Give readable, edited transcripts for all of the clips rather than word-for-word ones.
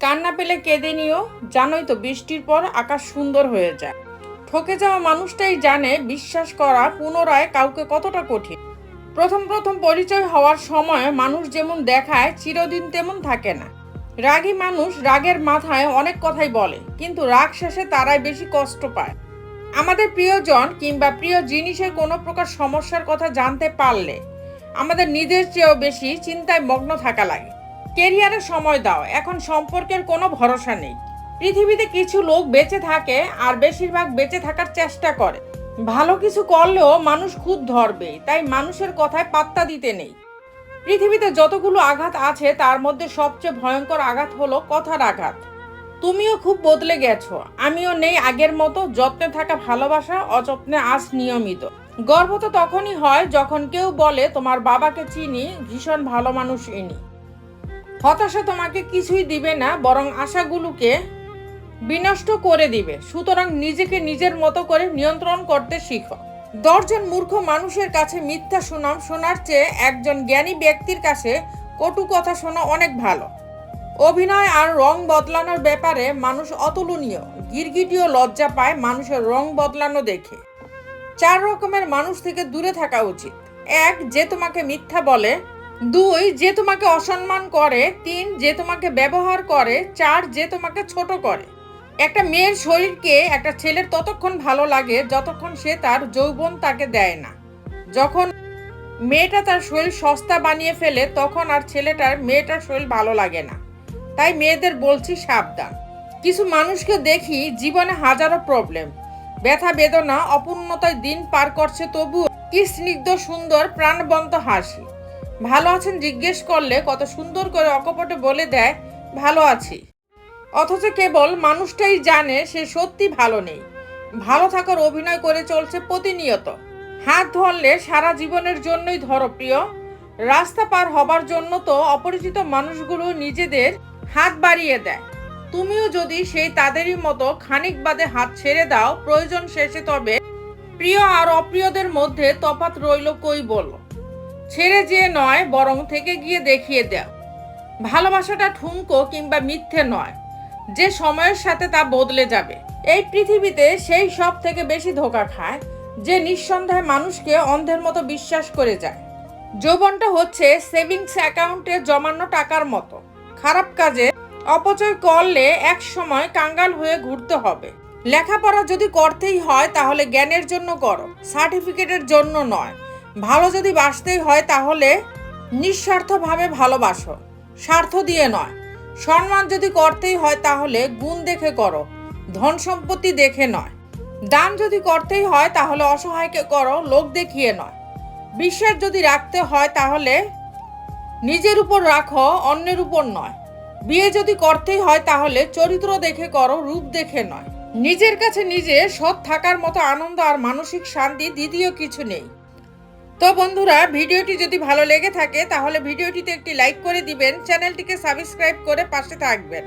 কান্না পেলে কেঁদে নিও, জানোই তো বৃষ্টির পর আকাশ সুন্দর হয়ে যায়। ঠকে যাওয়া মানুষটাই জানে বিশ্বাস করা পুনরায় কাউকে কতটা কঠিন। প্রথম প্রথম পরিচয় হওয়ার সময় মানুষ যেমন দেখায় চিরদিন তেমন থাকে না। রাগী মানুষ রাগের মাথায় অনেক কথাই বলে, কিন্তু রাগ শেষে তারাই বেশি কষ্ট পায়। আমাদের প্রিয়জন কিংবা প্রিয় জিনিসের কোনো প্রকার সমস্যার কথা জানতে পারলে আমাদের নিজের চেয়েও বেশি চিন্তায় মগ্ন থাকা লাগে। কেরিয়ারে সময় দাও, এখন সম্পর্কের কোনো ভরসা নেই। পৃথিবীতে কিছু লোক বেঁচে থাকে আর বেশিরভাগ বেঁচে থাকার চেষ্টা করে। ভালো কিছু করলেও মানুষ খুদ ধরবে, তাই মানুষের কথায় পাত্তা দিতে নেই। পৃথিবীতে যতগুলো আঘাত আছে তার মধ্যে সবচেয়ে ভয়ঙ্কর আঘাত হলো কথার আঘাত। তুমিও খুব বদলে গেছো, আমিও নেই আগের মতো। যত্নে থাকা ভালোবাসা, অযত্নে আজ নিয়মিত। গর্ব তো তখনই হয় যখন কেউ বলে তোমার বাবাকে চিনি, ভীষণ ভালো মানুষ ইনি। হতাশা তোমাকে কিছুই দিবে না, বরং আশাগুলোকে বিনষ্ট করে দিবে। সুতরাং নিজেকে নিজের মতো করে নিয়ন্ত্রণ করতে শিখো। 10 জন মূর্খ মানুষের কাছে মিথ্যা সুনাম শোনার চেয়ে একজন জ্ঞানী ব্যক্তির কাছে কটু কথা শোনা অনেক ভালো। অভিনয় আর রং বদলানোর ব্যাপারে মানুষ অতুলনীয়। গিরগিটিও লজ্জা পায় মানুষের রং বদলানো দেখে। 4 রকমের মানুষ থেকে দূরে থাকা উচিত। 1, যে তোমাকে মিথ্যা বলে। 2, যে তোমাকে অসম্মান করে। 3, যে তোমাকে ব্যবহার করে। 4, যে তোমাকে ছোট করে। একটা মেয়ের শরীরকে একটা ছেলের ততক্ষণ ভালো লাগে যতক্ষণ সে তার যৌবন তাকে দেয় না। যখন মেয়েটা তার শরীর সস্তা বানিয়ে ফেলে তখন আর ছেলেটার মেয়েটার শরীর ভালো লাগে না। তাই মেয়েদের বলছি সাবধান। কিছু মানুষকে দেখি জীবনে হাজারো প্রবলেম, ব্যথা বেদনা, অপূর্ণতায় দিন পার করছে, তবু কি স্নিগ্ধ সুন্দর প্রাণবন্ত হাসি। ভালো আছেন জিজ্ঞেস করলে কত সুন্দর করে অকপটে বলে দেয় ভালো আছি, অথচ কেবল মানুষটাই জানে সে সত্যি ভালো নেই। ভালো থাকার অভিনয় করে চলছে প্রতিনিয়ত। হাত ধরলে সারা জীবনের জন্যই ধরো প্রিয়। রাস্তা পার হবার জন্য তো অপরিচিত মানুষগুলো নিজেদের হাত বাড়িয়ে দেয়। তুমিও যদি সেই তাদেরই মতো খানিক বাদে হাত ছেড়ে দাও প্রয়োজন শেষে, তবে প্রিয় আর অপ্রিয়দের মধ্যে তফাৎ রইল কই বলো? ছেড়ে যেয়ে নয়, বরং থেকে গিয়ে দেখিয়ে দাও। ভালোবাসাটা ঠুনকো কিংবা মিথ্যে নয়, যে সময়ের সাথে তা বদলে যাবে। এই পৃথিবীতে সেই সব থেকে বেশি ধোঁকা খায় যে নিঃসন্দেহে মানুষকে অন্ধের মতো বিশ্বাস করে যায়। যৌবনটা হচ্ছে সেভিংস অ্যাকাউন্টে জমানো টাকার মতো। খারাপ কাজে অপচয় করলে এক সময় কাঙ্গাল হয়ে ঘুরতে হবে। লেখাপড়া যদি করতেই হয় তাহলে জ্ঞানের জন্য করো, সার্টিফিকেটের জন্য নয়। ভালো যদি বাসতেই হয় তাহলে নিঃস্বার্থভাবে ভালোবাসো, স্বার্থ দিয়ে নয়। সম্মান যদি করতেই হয় তাহলে গুণ দেখে করো, ধন সম্পত্তি দেখে নয়। দান যদি করতেই হয় তাহলে অসহায়কে করো, লোক দেখিয়ে নয়। বিশ্বাস যদি রাখতে হয় তাহলে নিজের উপর রাখো, অন্যের উপর নয়। বিয়ে যদি করতেই হয় তাহলে চরিত্র দেখে করো, রূপ দেখে নয়। নিজের কাছে নিজে সৎ থাকার মতো আনন্দ আর মানসিক শান্তি দ্বিতীয় কিছু নেই। তো বন্ধুরা, ভিডিওটি যদি ভালো লেগে থাকে তাহলে ভিডিওটিতে একটি লাইক করে দিবেন, চ্যানেলটিকে সাবস্ক্রাইব করে পাশে থাকবেন।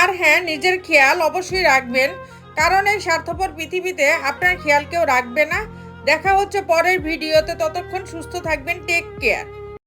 আর হ্যাঁ, নিজের খেয়াল অবশ্যই রাখবেন, কারণ এই স্বার্থপর পৃথিবীতে আপনার খেয়াল কেউ রাখবে না। দেখা হচ্ছে পরের ভিডিওতে, ততক্ষণ সুস্থ থাকবেন, টেক কেয়ার।